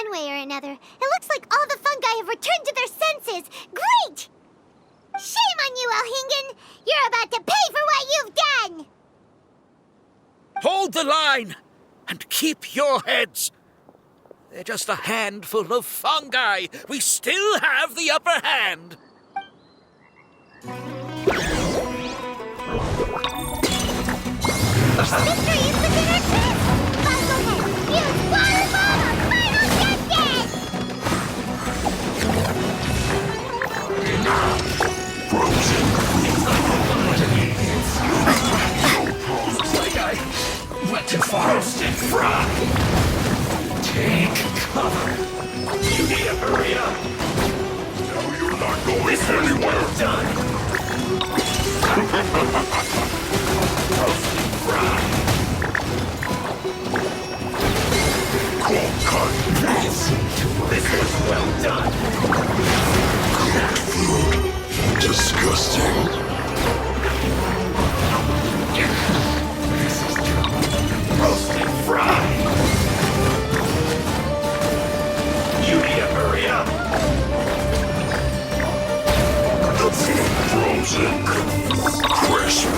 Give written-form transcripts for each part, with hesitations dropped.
one way or another. It looks like all the fungi have returned to their senses. Great! Shame on you, Elhingen! You're about to pay for what you've done! Hold the line! And keep your heads! They're just a handful of fungi. We still have the upper hand. Victory is within our grip! Buzzlehead, use Water Ball on Final Justice! Looks like I went too far. Roasted frog! Take cover! You need to hurry up! No, you're not going this anywhere! Well done! Roasted frog! Cold cut! This was well done! Cooked food! Disgusting! This is trouble! Roasted fry! You need to hurry up! Frozen, crisp.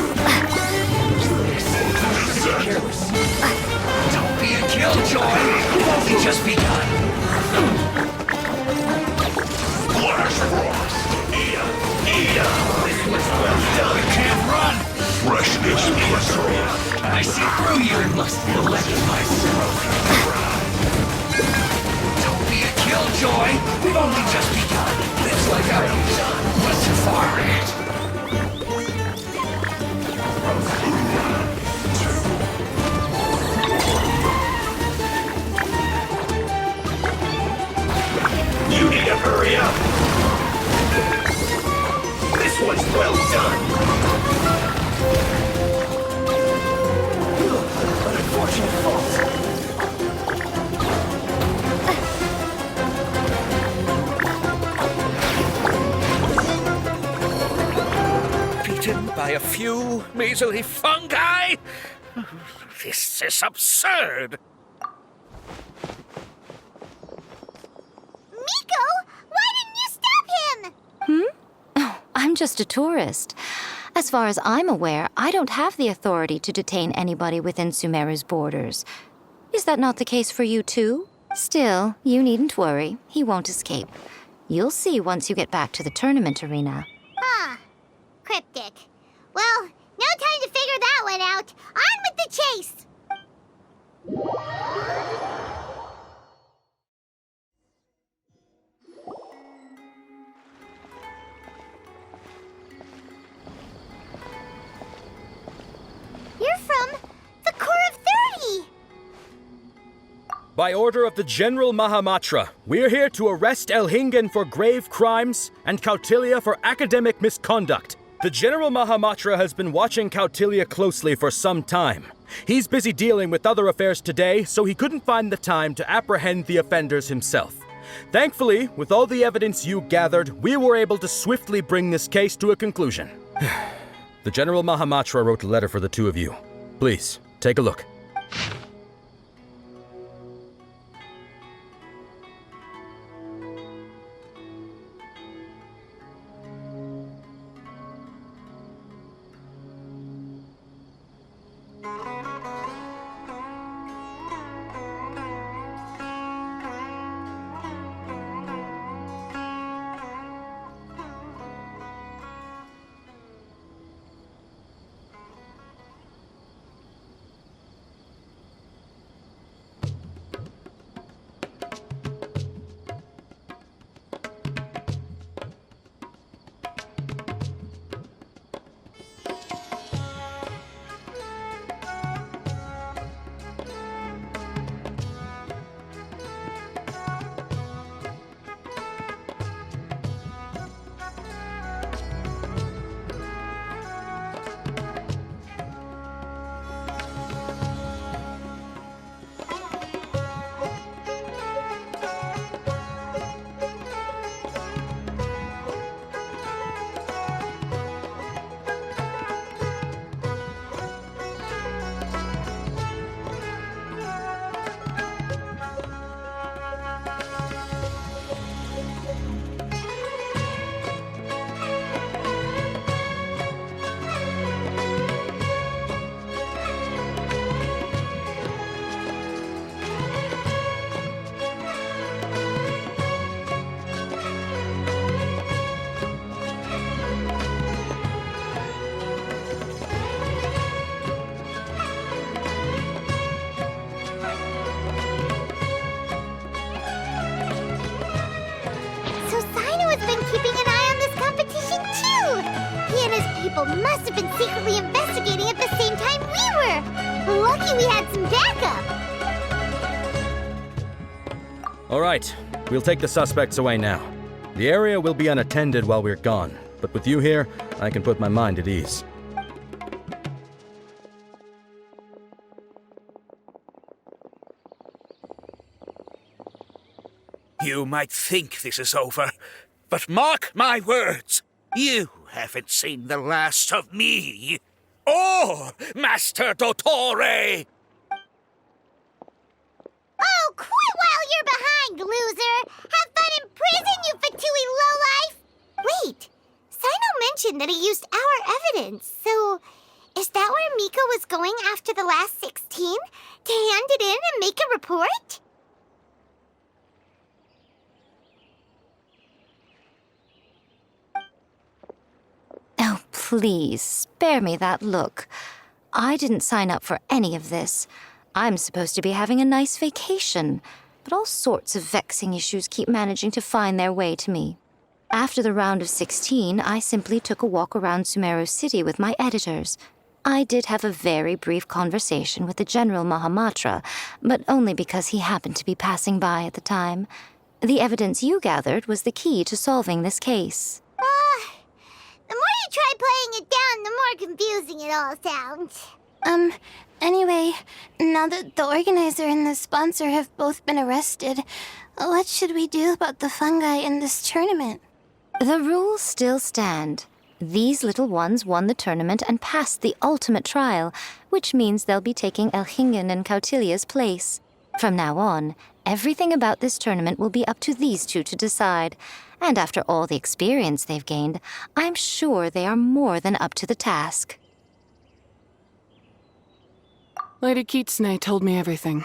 Don't be a killjoy! We've only just begun! Flash frost! Eat 'em! Eat 'em! This was well done! You can't run! Freshness, plethora! I see through your lust for electrified Don't be a killjoy! We've only just begun! It's like I was too far ahead. You need to hurry up! This one's well done! An unfortunate fault. Beaten by a few measly fungi? This is absurd! Miko, why didn't you stop him? I'm just a tourist. As far as I'm aware, I don't have the authority to detain anybody within Sumeru's borders. Is that not the case for you too? Still, you needn't worry. He won't escape. You'll see once you get back to the tournament arena. Huh. Cryptic. Well, no time to figure that one out. On with the chase! You're from the Corps of 30! By order of the General Mahamatra, we're here to arrest Elhingen for grave crimes and Kautilya for academic misconduct. The General Mahamatra has been watching Kautilya closely for some time. He's busy dealing with other affairs today, so he couldn't find the time to apprehend the offenders himself. Thankfully, with all the evidence you gathered, we were able to swiftly bring this case to a conclusion. The General Mahamatra wrote a letter for the two of you. Please, take a look. people must have been secretly investigating at the same time we were. Lucky we had some backup. All right, we'll take the suspects away now. The area will be unattended while we're gone, but with you here, I can put my mind at ease. You might think this is over, but mark my words, you haven't seen the last of me, or Master Dottore! Oh, quit while you're behind, loser! Have fun in prison, you Fatui lowlife! Wait, Sino mentioned that he used our evidence, so is that where Miko was going after the last 16? To hand it in and make a report? Oh, please, spare me that look. I didn't sign up for any of this. I'm supposed to be having a nice vacation, but all sorts of vexing issues keep managing to find their way to me. After the round of 16, I simply took a walk around Sumeru City with my editors. I did have a very brief conversation with the General Mahamatra, but only because he happened to be passing by at the time. The evidence you gathered was the key to solving this case. The more you try playing it down, the more confusing it all sounds. Anyway, now that the organizer and the sponsor have both been arrested, what should we do about the fungi in this tournament? The rules still stand. These little ones won the tournament and passed the ultimate trial, which means they'll be taking Elhingen and Cautilia's place. From now on, everything about this tournament will be up to these two to decide. And after all the experience they've gained, I'm sure they are more than up to the task. Lady Kitsune told me everything.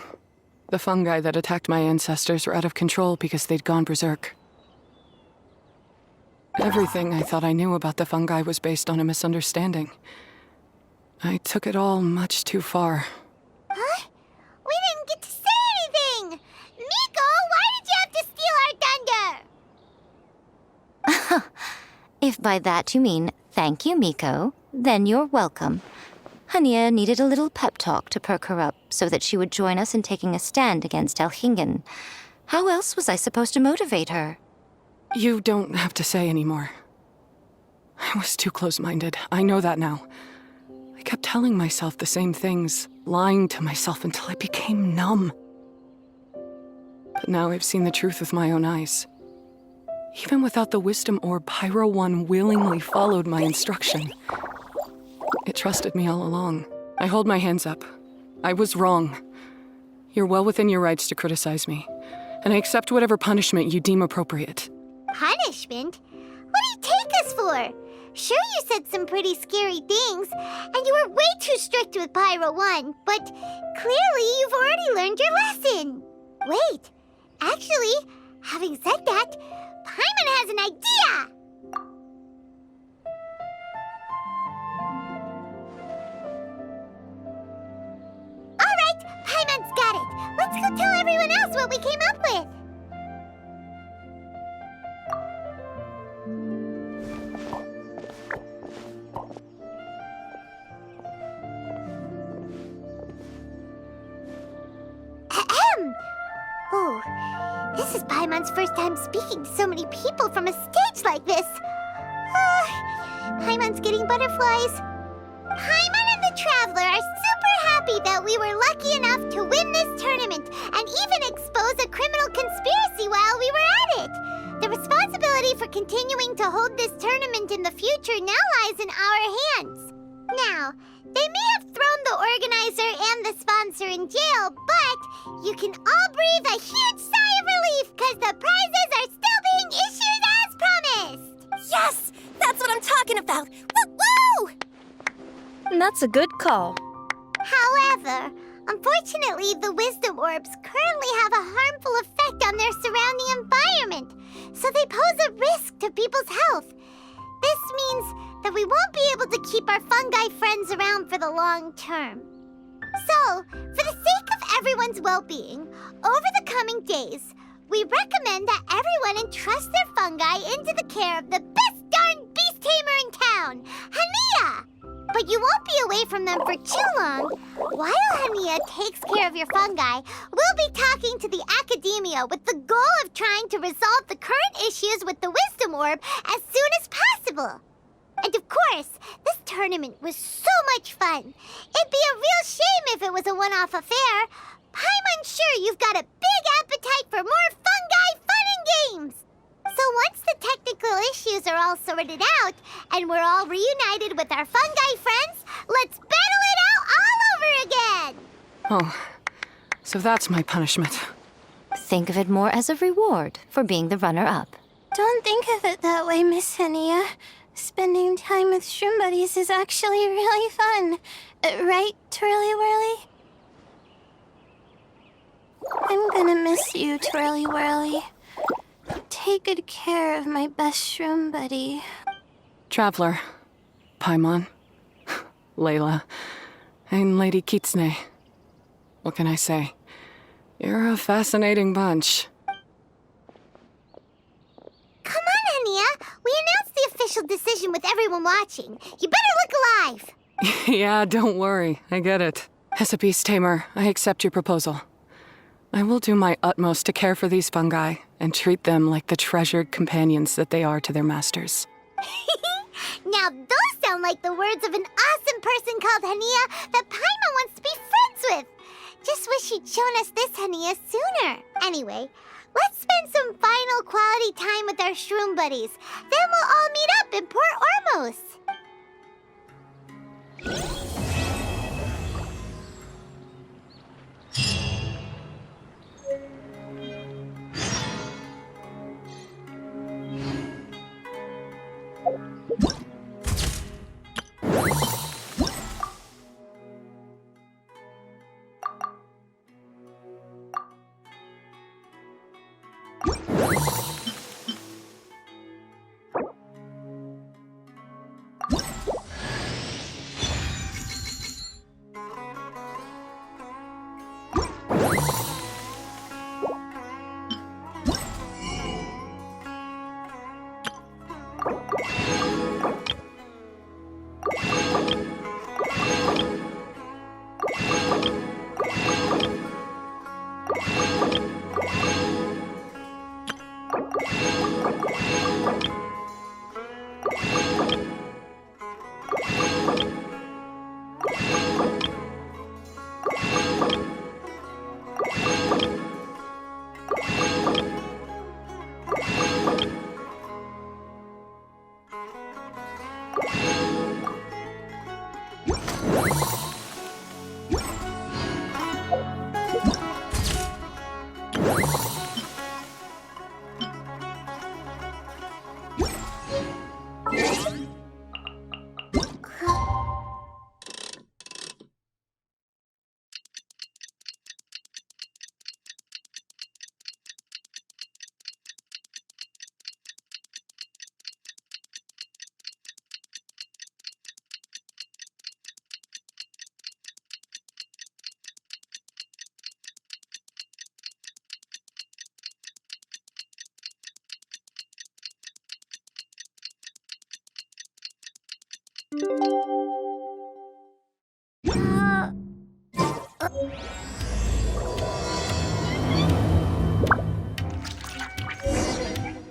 The fungi that attacked my ancestors were out of control because they'd gone berserk. Everything I thought I knew about the fungi was based on a misunderstanding. I took it all much too far. Huh? We didn't get to say anything! Miko, why did you have to steal our thunder? If by that you mean thank you, Miko, then you're welcome. Hania needed a little pep talk to perk her up so that she would join us in taking a stand against Elhingen. How else was I supposed to motivate her? You don't have to say anymore. I was too close-minded. I know that now. I kept telling myself the same things, lying to myself until I became numb. But now I've seen the truth with my own eyes. Even without the wisdom orb, Pyro 1 willingly followed my instruction. It trusted me all along. I hold my hands up. I was wrong. You're well within your rights to criticize me, and I accept whatever punishment you deem appropriate. Punishment? What do you take us for? Sure, you said some pretty scary things, and you were way too strict with Pyro 1, but clearly you've already learned your lesson. Wait, actually, having said that, Paimon has an idea! Alright, Paimon's got it. Let's go tell everyone else what we came up with. Ahem. Oh, this is Paimon's first time speaking to so many people from a stage like this. Paimon's getting butterflies. Paimon and the Traveler are super happy that we were lucky enough to win this tournament and even expose a criminal conspiracy while we were at it. The responsibility for continuing to hold this tournament in the future now lies in our hands. Now, they may have thrown the organizer and the sponsor in jail, but you can all breathe a huge sigh of relief because the prizes are still being issued as promised! Yes! That's what I'm talking about! Woo-woo! That's a good call. However, unfortunately, the wisdom orbs currently have a harmful effect on their surrounding environment, so they pose a risk to people's health. This means that we won't be able to keep our fungi friends around for the long term. So, for the sake of everyone's well-being, over the coming days, we recommend that everyone entrust their fungi into the care of the best darn beast tamer in town. town, Hania! But you won't be away from them for too long. While Hania takes care of your fungi, we'll be talking to the academia with the goal of trying to resolve the current issues with the Wisdom Orb as soon as possible. And of course, this tournament was so much fun. It'd be a real shame if it was a one-off affair. I'm sure you've got a big appetite for more fungi fun and games. So once the technical issues are all sorted out, and we're all reunited with our fungi friends, let's battle it out all over again! Oh, so that's my punishment. Think of it more as a reward for being the runner-up. Don't think of it that way, Miss Hania. Spending time with shroom buddies is actually really fun. Right, Twirly Whirly? I'm gonna miss you, Twirly Whirly. Take good care of my best shroom buddy. Traveler, Paimon, Layla, and Lady Kitsune. What can I say? You're a fascinating bunch. Come on, Hania. We announced the official decision with everyone watching. You better look alive. Yeah, don't worry. I get it. As a beast tamer, I accept your proposal. I will do my utmost to care for these fungi and treat them like the treasured companions that they are to their masters. Now those sound like the words of an awesome person called Hania that Paimon wants to be friends with. Just wish you'd shown us this Hania sooner. Anyway, let's spend some final quality time with our shroom buddies. Then we'll all meet up in Port Ormos.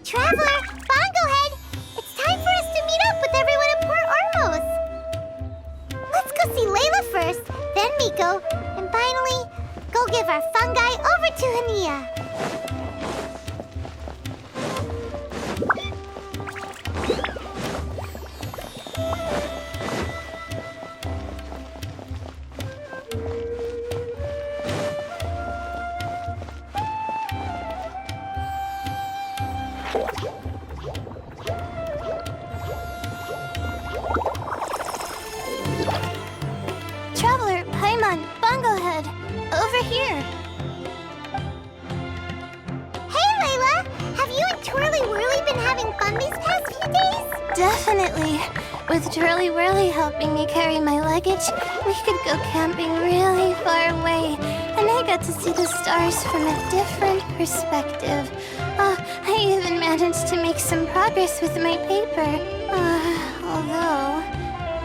Traveler, Bongohead, it's time for us to meet up with everyone in Port Ormos. Let's go see Layla first, then Miko, and finally, go give our fungi over to Hania. Traveler, Paimon, Bongohead, over here. Hey, Layla! Have you and Twirly Whirly been having fun these past few days? Definitely. With Twirly Whirly helping me carry my luggage, we could go camping really far away, and I got to see the stars from a different perspective. I even managed to make some progress with my paper. Although,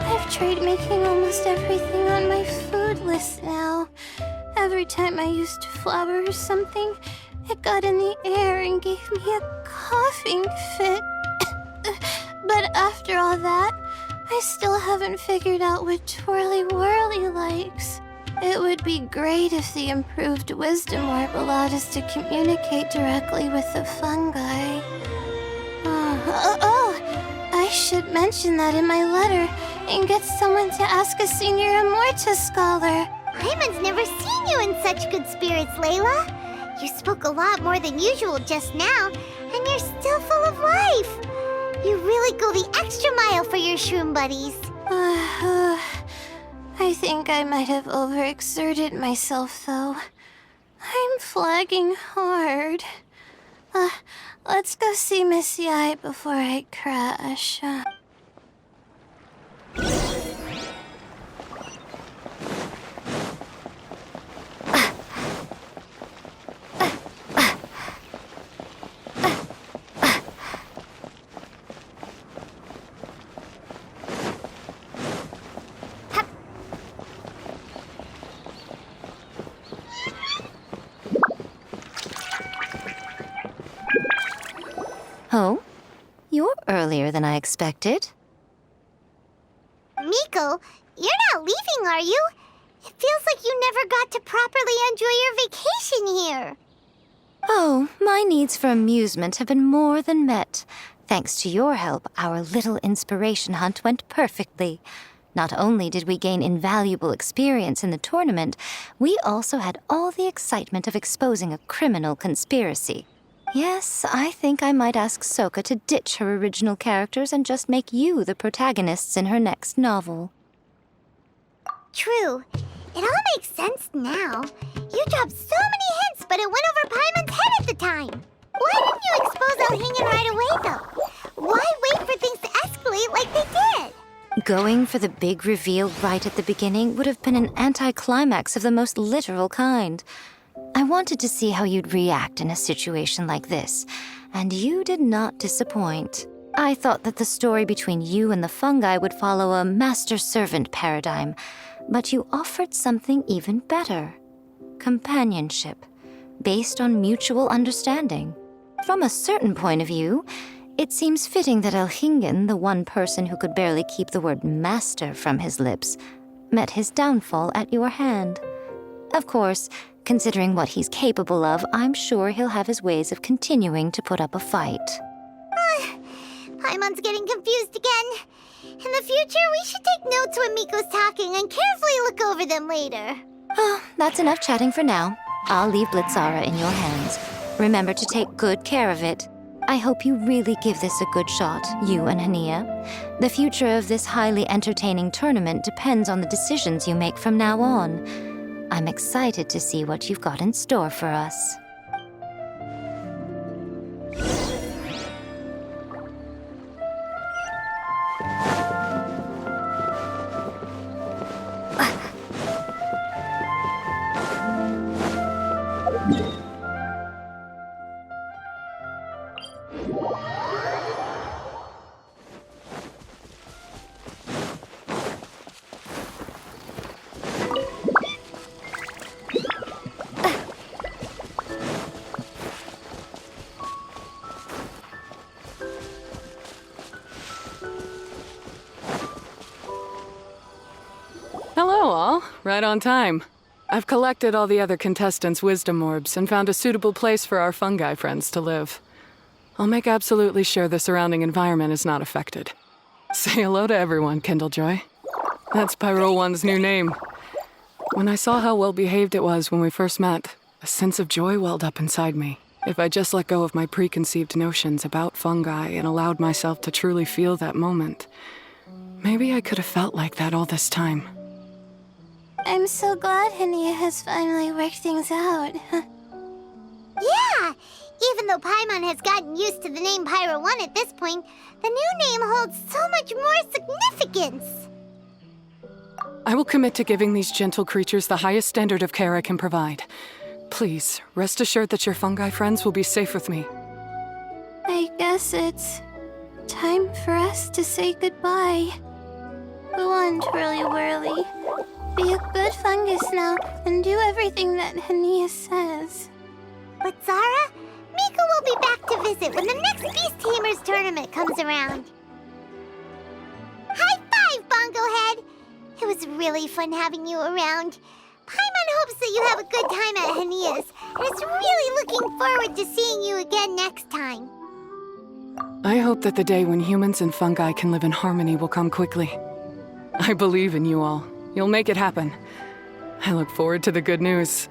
I've tried making almost everything on my food list now. Every time I used flour or something, it got in the air and gave me a coughing fit. But after all that, I still haven't figured out what Twirly Whirly likes. It would be great if the improved wisdom orb allowed us to communicate directly with the fungi. I should mention that in my letter and get someone to ask a senior Amorta scholar. Paimon's never seen you in such good spirits, Layla. You spoke a lot more than usual just now, and you're still full of life. You really go the extra mile for your shroom buddies. I think I might have overexerted myself, though. I'm flagging hard. Let's go see Missy Eye before I crash. Oh? You're earlier than I expected. Miko, you're not leaving, are you? It feels like you never got to properly enjoy your vacation here. Oh, my needs for amusement have been more than met. Thanks to your help, our little inspiration hunt went perfectly. Not only did we gain invaluable experience in the tournament, we also had all the excitement of exposing a criminal conspiracy. Yes, I think I might ask Soka to ditch her original characters and just make you the protagonists in her next novel. True. It all makes sense now. You dropped so many hints, but it went over Paimon's head at the time. Why didn't you expose Elhingen right away, though? Why wait for things to escalate like they did? Going for the big reveal right at the beginning would have been an anticlimax of the most literal kind. I wanted to see how you'd react in a situation like this, and you did not disappoint. I thought that the story between you and the fungi would follow a master-servant paradigm, but you offered something even better. Companionship, based on mutual understanding. From a certain point of view, it seems fitting that Elhingen, the one person who could barely keep the word master from his lips, met his downfall at your hand. Of course, considering what he's capable of, I'm sure he'll have his ways of continuing to put up a fight. Paimon's getting confused again. In the future, we should take notes when Miko's talking and carefully look over them later. Oh, that's enough chatting for now. I'll leave Blitzara in your hands. Remember to take good care of it. I hope you really give this a good shot, you and Hania. The future of this highly entertaining tournament depends on the decisions you make from now on. I'm excited to see what you've got in store for us. Hello, all. Right on time. I've collected all the other contestants' wisdom orbs and found a suitable place for our fungi friends to live. I'll make absolutely sure the surrounding environment is not affected. Say hello to everyone, Kindlejoy. That's Pyro One's new name. When I saw how well behaved it was when we first met, a sense of joy welled up inside me. If I just let go of my preconceived notions about fungi and allowed myself to truly feel that moment, maybe I could have felt like that all this time. I'm so glad Hania has finally worked things out. Yeah! Even though Paimon has gotten used to the name Pyro 1 at this point, the new name holds so much more significance! I will commit to giving these gentle creatures the highest standard of care I can provide. Please, rest assured that your fungi friends will be safe with me. I guess it's Time for us to say goodbye. Go on, Twirly Whirly. Be a good fungus now and do everything that Hania says. But Zara, Mika will be back to visit when the next Beast Tamers tournament comes around. High five, Bongo Head! It was really fun having you around. Paimon hopes that you have a good time at Hania's, and is really looking forward to seeing you again next time. I hope that the day when humans and fungi can live in harmony will come quickly. I believe in you all. You'll make it happen. I look forward to the good news.